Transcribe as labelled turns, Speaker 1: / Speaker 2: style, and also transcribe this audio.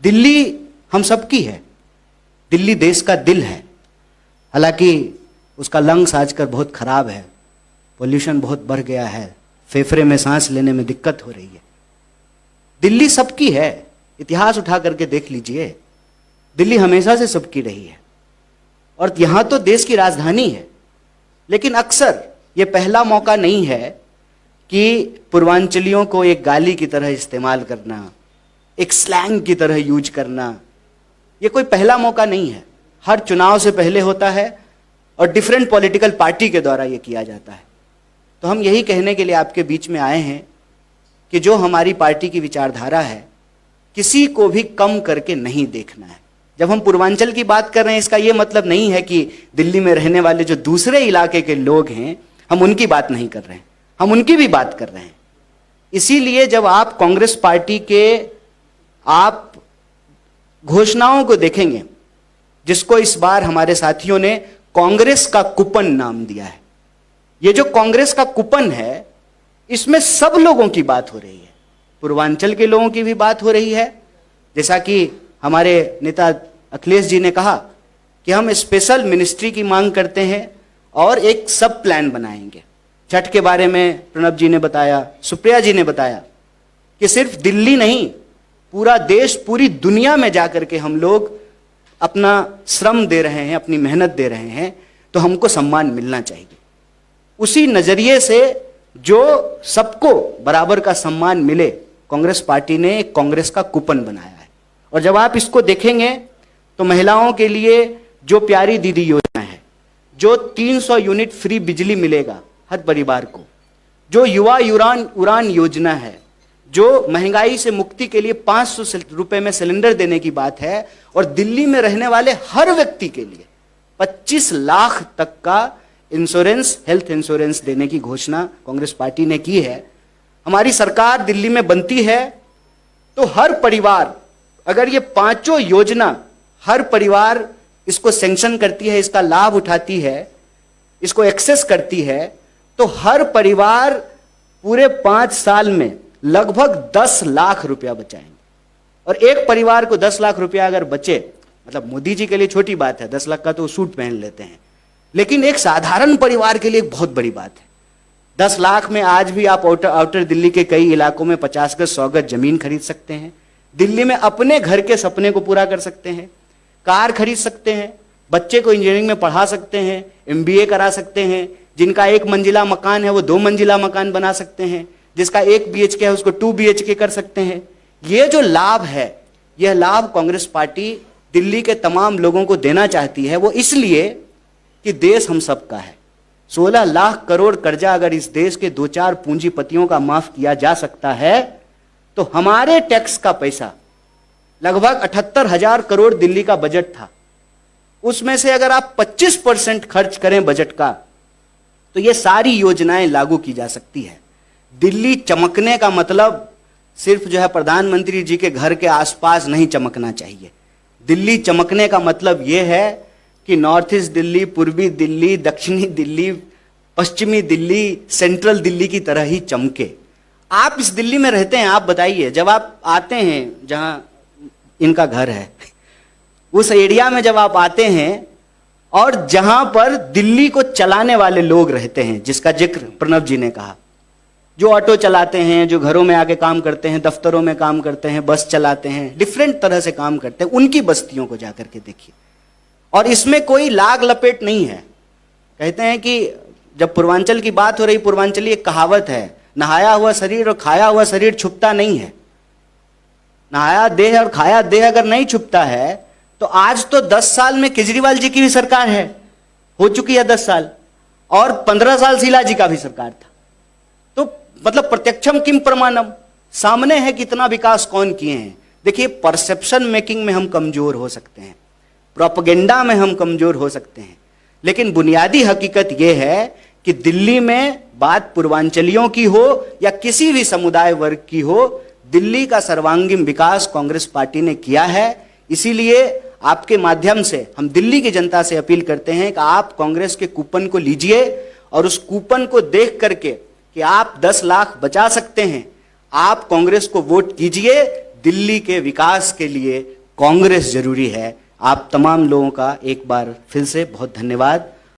Speaker 1: दिल्ली हम सबकी है, दिल्ली देश का दिल है। हालांकि उसका लंग्स आजकल बहुत खराब है, पोल्यूशन बहुत बढ़ गया है, फेफड़े में सांस लेने में दिक्कत हो रही है। दिल्ली सबकी है, इतिहास उठा करके देख लीजिए, दिल्ली हमेशा से सबकी रही है और यहां तो देश की राजधानी है। लेकिन अक्सर ये पहला मौका नहीं है कि पूर्वांचलियों को एक गाली की तरह इस्तेमाल करना, एक स्लैंग की तरह यूज करना, ये कोई पहला मौका नहीं है। हर चुनाव से पहले होता है और डिफरेंट पॉलिटिकल पार्टी के द्वारा ये किया जाता है। तो हम यही कहने के लिए आपके बीच में आए हैं कि जो हमारी पार्टी की विचारधारा है, किसी को भी कम करके नहीं देखना है। जब हम पूर्वांचल की बात कर रहे हैं, इसका यह मतलब नहीं है कि दिल्ली में रहने वाले जो दूसरे इलाके के लोग हैं, हम उनकी बात नहीं कर रहे हैं, हम उनकी भी बात कर रहे हैं। इसीलिए जब आप कांग्रेस पार्टी के आप घोषणाओं को देखेंगे, जिसको इस बार हमारे साथियों ने कांग्रेस का कूपन नाम दिया है, ये जो कांग्रेस का कूपन है, इसमें सब लोगों की बात हो रही है, पूर्वांचल के लोगों की भी बात हो रही है। जैसा कि हमारे नेता अखिलेश जी ने कहा कि हम स्पेशल मिनिस्ट्री की मांग करते हैं और एक सब प्लान बनाएंगे। छठ के बारे में प्रणब जी ने बताया, सुप्रिया जी ने बताया कि सिर्फ दिल्ली नहीं, पूरा देश, पूरी दुनिया में जाकर के हम लोग अपना श्रम दे रहे हैं, अपनी मेहनत दे रहे हैं, तो हमको सम्मान मिलना चाहिए। उसी नजरिए से जो सबको बराबर का सम्मान मिले, कांग्रेस पार्टी ने एक कांग्रेस का कूपन बनाया है। और जब आप इसको देखेंगे तो महिलाओं के लिए जो प्यारी दीदी योजना है, जो 300 यूनिट फ्री बिजली मिलेगा हर परिवार को, जो युवा उड़ान योजना है, जो महंगाई से मुक्ति के लिए 500 रुपए में सिलेंडर देने की बात है, और दिल्ली में रहने वाले हर व्यक्ति के लिए 25 लाख तक का इंश्योरेंस, हेल्थ इंश्योरेंस देने की घोषणा कांग्रेस पार्टी ने की है। हमारी सरकार दिल्ली में बनती है तो हर परिवार, अगर ये पांचों योजना हर परिवार इसको सैंक्शन करती है, इसका लाभ उठाती है, इसको एक्सेस करती है, तो हर परिवार पूरे 5 साल में लगभग 10 लाख रुपया बचाएंगे। और एक परिवार को 10 लाख रुपया अगर बचे, मतलब मोदी जी के लिए छोटी बात है, 10 लाख का तो सूट पहन लेते हैं, लेकिन एक साधारण परिवार के लिए एक बहुत बड़ी बात है। 10 लाख में आज भी आप आउटर दिल्ली के कई इलाकों में 50 गज 100 गज जमीन खरीद सकते हैं, दिल्ली में अपने घर के सपने को पूरा कर सकते हैं, कार खरीद सकते हैं, बच्चे को इंजीनियरिंग में पढ़ा सकते हैं, MBA करा सकते हैं, जिनका 1 मंजिला मकान है वो 2 मंजिला मकान बना सकते हैं, जिसका 1 BHK है उसको 2 BHK कर सकते हैं। ये जो लाभ है, यह लाभ कांग्रेस पार्टी दिल्ली के तमाम लोगों को देना चाहती है। वो इसलिए कि देश हम सबका है। 16 लाख करोड़ कर्जा अगर इस देश के 2-4 पूंजीपतियों का माफ किया जा सकता है, तो हमारे टैक्स का पैसा लगभग 78,000 करोड़ दिल्ली का बजट था, उसमें से अगर आप 25% खर्च करें बजट का, तो ये सारी योजनाएं लागू की जा सकती है। दिल्ली चमकने का मतलब सिर्फ जो है प्रधानमंत्री जी के घर के आसपास नहीं चमकना चाहिए। दिल्ली चमकने का मतलब यह है कि नॉर्थ ईस्ट दिल्ली, पूर्वी दिल्ली, दक्षिणी दिल्ली, पश्चिमी दिल्ली, सेंट्रल दिल्ली की तरह ही चमके। आप इस दिल्ली में रहते हैं, आप बताइए, जब आप आते हैं जहां इनका घर है, उस एरिया में जब आप आते हैं और जहां पर दिल्ली को चलाने वाले लोग रहते हैं, जिसका जिक्र प्रणब जी ने कहा, जो ऑटो चलाते हैं, जो घरों में आके काम करते हैं, दफ्तरों में काम करते हैं, बस चलाते हैं, डिफरेंट तरह से काम करते हैं, उनकी बस्तियों को जाकर के देखिए। और इसमें कोई लाग लपेट नहीं है। कहते हैं कि जब पूर्वांचल की बात हो रही, पूर्वांचली एक कहावत है, नहाया हुआ शरीर और खाया हुआ शरीर छुपता नहीं है। नहाया देह और खाया देह अगर नहीं छुपता है, तो आज तो 10 साल में केजरीवाल जी की भी सरकार है, हो चुकी है 10 साल, और 15 साल शीला जी का भी सरकार था। तो मतलब प्रत्यक्षम किम प्रमाणम, सामने है कितना विकास कौन किए हैं। देखिए, परसेप्शन मेकिंग में हम कमजोर हो सकते हैं, प्रोपेगेंडा में हम कमजोर हो सकते हैं, लेकिन बुनियादी हकीकत यह है कि दिल्ली में बात पूर्वांचलियों की हो या किसी भी समुदाय वर्ग की हो, दिल्ली का सर्वांगीण विकास कांग्रेस पार्टी ने किया है। इसीलिए आपके माध्यम से हम दिल्ली की जनता से अपील करते हैं कि आप कांग्रेस के कूपन को लीजिए और उस कूपन को देख करके कि आप 10 लाख बचा सकते हैं, आप कांग्रेस को वोट कीजिए दिल्ली के विकास के लिए, कांग्रेस जरूरी है। आप तमाम लोगों का एक बार फिर से बहुत धन्यवाद।